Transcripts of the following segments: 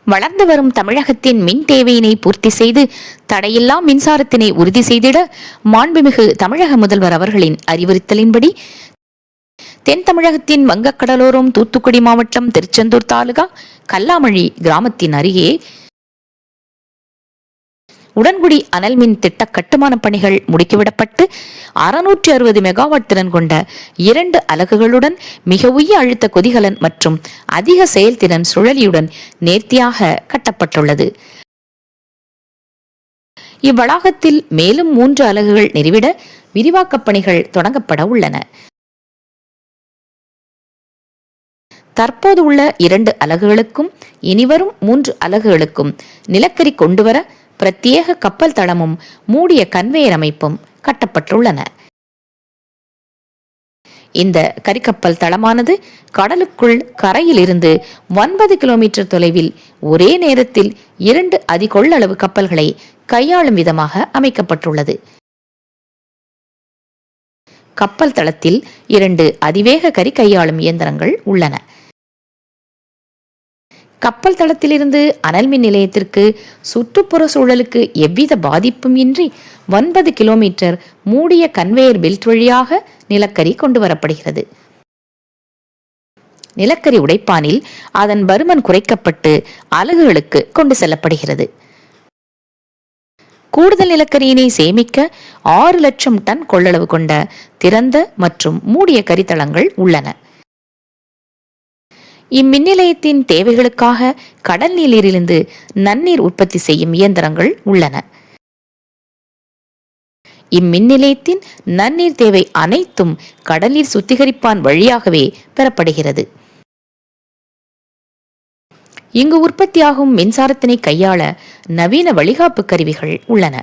வளர்ந்து வரும் தமிழகத்தின் மின் தேவையினை பூர்த்தி செய்து தடையில்லா மின்சாரத்தினை உறுதி செய்திட மாண்புமிகு தமிழக முதல்வர் அவர்களின் அறிவுறுத்தலின்படி தென் தமிழகத்தின் வங்கக்கடலோரம் தூத்துக்குடி மாவட்டம் திருச்செந்தூர் தாலுகா கல்லாமழி கிராமத்தின் அருகே உடன்குடி அனல் மின் திட்ட கட்டுமான பணிகள் முடுக்கிவிடப்பட்டு 660 மெகாவாட் திறன் கொண்ட 2 அலகுகளுடன் மிக உயர் அழுத்த கொதிகலன் மற்றும் அதிக செயல்திறன் சுழலியுடன் நேர்த்தியாக கட்டப்பட்டுள்ளது. இவ்வளாகத்தில் மேலும் 3 அலகுகள் நிறுவிட விரிவாக்கப் பணிகள் தொடங்கப்பட உள்ளன. தற்போது உள்ள 2 அலகுகளுக்கும் இனிவரும் 3 அலகுகளுக்கும் நிலக்கரி கொண்டுவர பிரத்யேக கப்பல் தளமும் மூடிய கன்வேயர் அமைப்பும் கட்டப்பட்டுள்ளன. இந்த கரிக்கப்பல் தளமானது கடலுக்குள் கரையில் இருந்து 9 கிலோமீட்டர் தொலைவில் ஒரே நேரத்தில் 2 அதிகொள்ளளவு கப்பல்களை கையாளும் விதமாக அமைக்கப்பட்டுள்ளது. கப்பல் தளத்தில் 2 அதிவேக கரி கையாளும் இயந்திரங்கள் உள்ளன. கப்பல் தளத்திலிருந்து அனல் மின் நிலையத்திற்கு சுற்றுப்புற சூழலுக்கு எவ்வித பாதிப்பும் இன்றி 9 கிலோமீட்டர் மூடிய கன்வேயர் பெல்ட் வழியாக நிலக்கரி கொண்டு வரப்படுகிறது. நிலக்கரி உடைப்பானில் அதன் பருமன் குறைக்கப்பட்டு அலகுகளுக்கு கொண்டு செல்லப்படுகிறது. கூடுதல் நிலக்கரியினை சேமிக்க 6 லட்சம் டன் கொள்ளளவு கொண்ட திறந்த மற்றும் மூடிய கரித்தளங்கள் உள்ளன. இம்மின் நிலையத்தின் தேவைகளுக்காக கடல் நீரிலிருந்து நன்னீர் உற்பத்தி செய்யும் இயந்திரங்கள் உள்ளன. இம்மின் நிலையத்தின் நன்னீர் தேவை அனைத்தும் கடல்நீர் சுத்திகரிப்பான் வழியாகவே பெறப்படுகிறது. இங்கு உற்பத்தியாகும் மின்சாரத்தினை கையாள நவீன வழிகாப்பு கருவிகள் உள்ளன.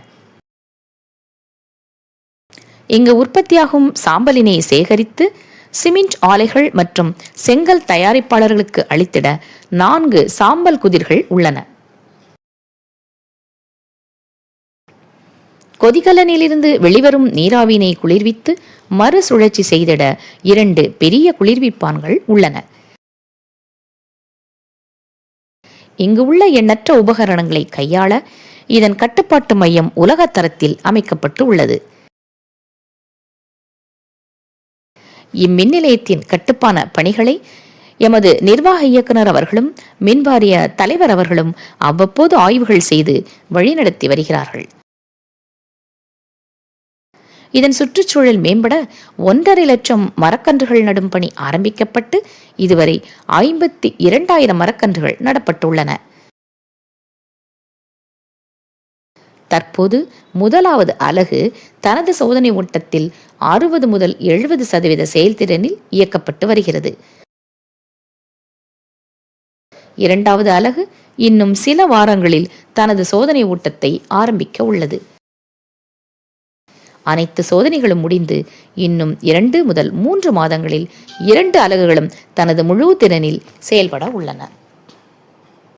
இங்கு உற்பத்தியாகும் சாம்பலினை சேகரித்து சிமெண்ட் ஆலைகள் மற்றும் செங்கல் தயாரிப்பாளர்களுக்கு அளித்திட 4 சாம்பல் குதிர்கள் உள்ளன. கொதிகலனிலிருந்து வெளிவரும் நீராவினை குளிர்வித்து மறுசுழற்சி செய்திட 2 பெரிய குளிர்விப்பான்கள் உள்ளன. இங்கு உள்ள எண்ணற்ற உபகரணங்களை கையாள இதன் கட்டுப்பாட்டு மையம் உலக தரத்தில் அமைக்கப்பட்டு உள்ளது. இம்மின் நிலையத்தின் கட்டுப்பான பணிகளை எமது நிர்வாக இயக்குனர் அவர்களும் மின்வாரிய தலைவர் அவர்களும் அவ்வப்போது ஆய்வுகள் செய்து வழிநடத்தி வருகிறார்கள். இதன் சுற்றுச்சூழல் மேம்பட 1.5 லட்சம் மரக்கன்றுகள் நடும் பணி ஆரம்பிக்கப்பட்டு இதுவரை 52,000 மரக்கன்றுகள் நடப்பட்டுள்ளன. தற்போது முதலாவது அலகு தனது சோதனை ஓட்டத்தில் 60 முதல் 70% செயல்திறனில் இயக்கப்பட்டு வருகிறது. 2வது அலகு இன்னும் சில வாரங்களில் தனது சோதனை ஓட்டத்தை ஆரம்பிக்க உள்ளது. அனைத்து சோதனைகளும் முடிந்து இன்னும் 2 முதல் 3 மாதங்களில் 2 அலகுகளும் தனது முழு திறனில் செயல்பட உள்ளன.